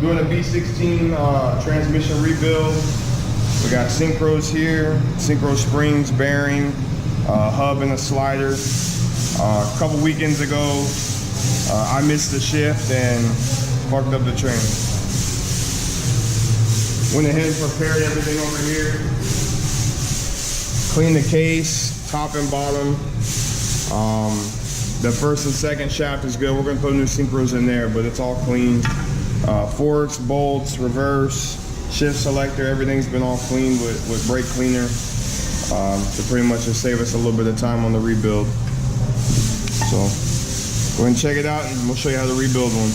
doing a B16 transmission rebuild. We got synchros here, synchro springs, bearing, hub and a slider. A couple weekends ago, I missed the shift and fucked up the train. Went ahead and prepared everything over here. Cleaned the case, top and bottom. The first and second shaft is good. We're gonna put new synchros in there, but it's all clean. Forks, bolts, reverse, shift selector, everything's been all cleaned with brake cleaner to pretty much just save us a little bit of time on the rebuild. So go ahead and check it out and we'll show you how to rebuild one.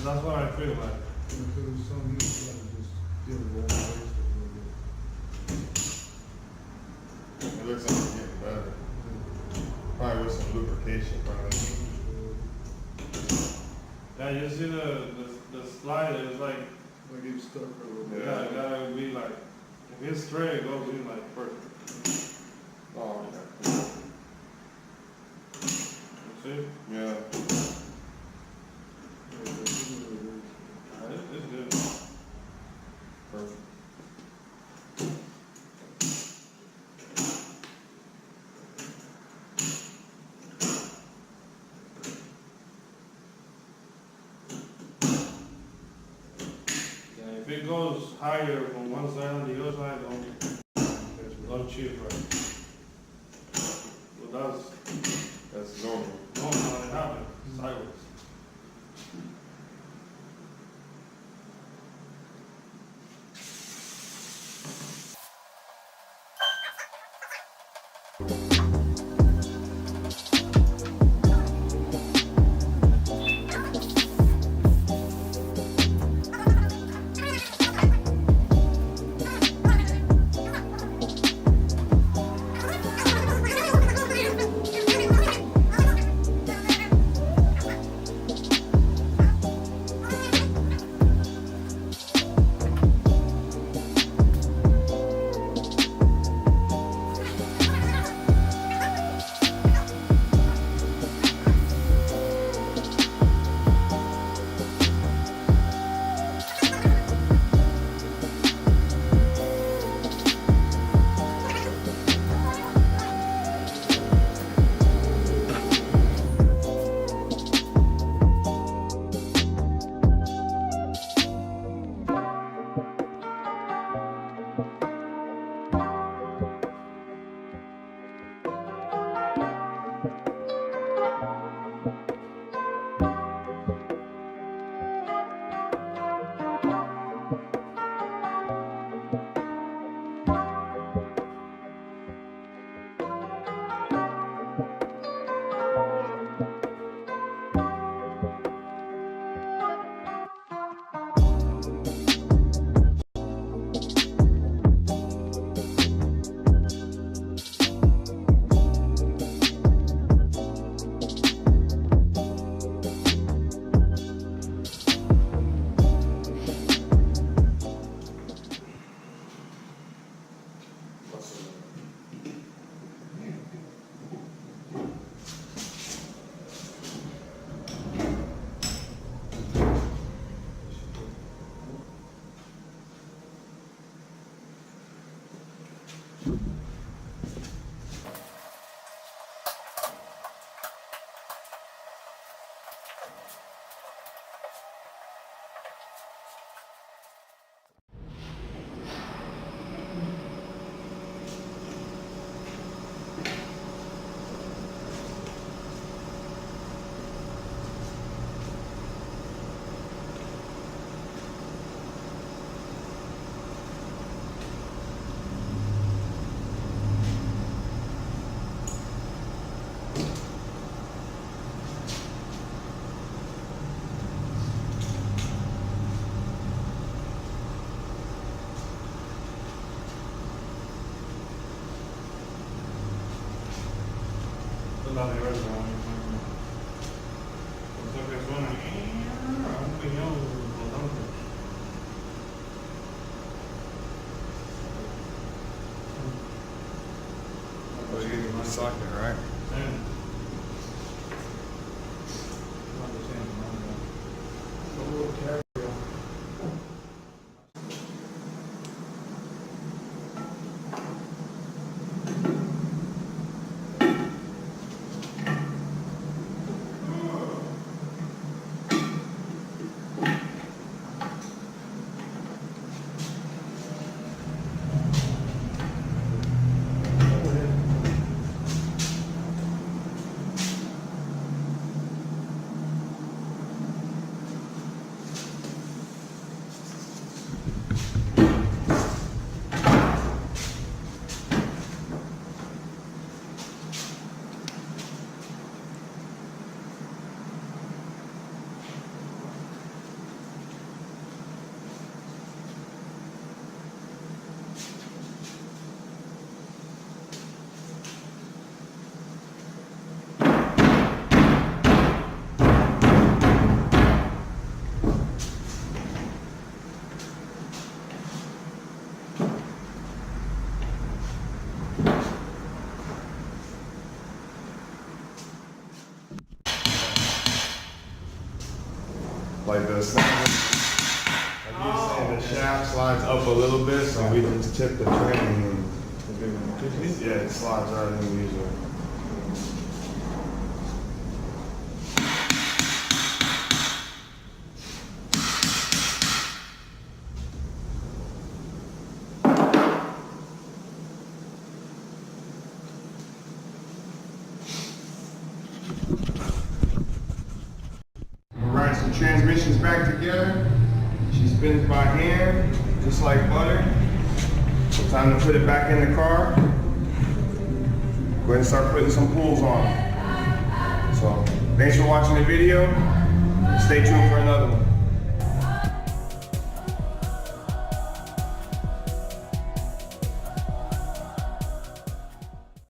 That's what I feel like. If it was something else, I would just get a roll of It looks like it's getting better. Probably with some lubrication, probably. Yeah, you see the slide, it's like, like it's stuck a little bit. yeah, it gotta be like, if it's straight, it goes in like perfect. Oh, You see? yeah. It's good. Perfect. Yeah, if it goes higher from one side and the other side, don't cheat right. Well, That's normal. no, it happens, sideways. La de verdad, cosa que suena un piñón flotante. Oh, you get the socket, right? Yeah. A little carry. like the slide, like you were saying, the shaft slides up a little bit, so we just tip the trim and yeah, it slides right in usually. Alright, so transmission's back together. She spins by hand, just like butter. So time to put it back in the car. Go ahead and start putting some pulls on. So, thanks for watching the video. Stay tuned for another one.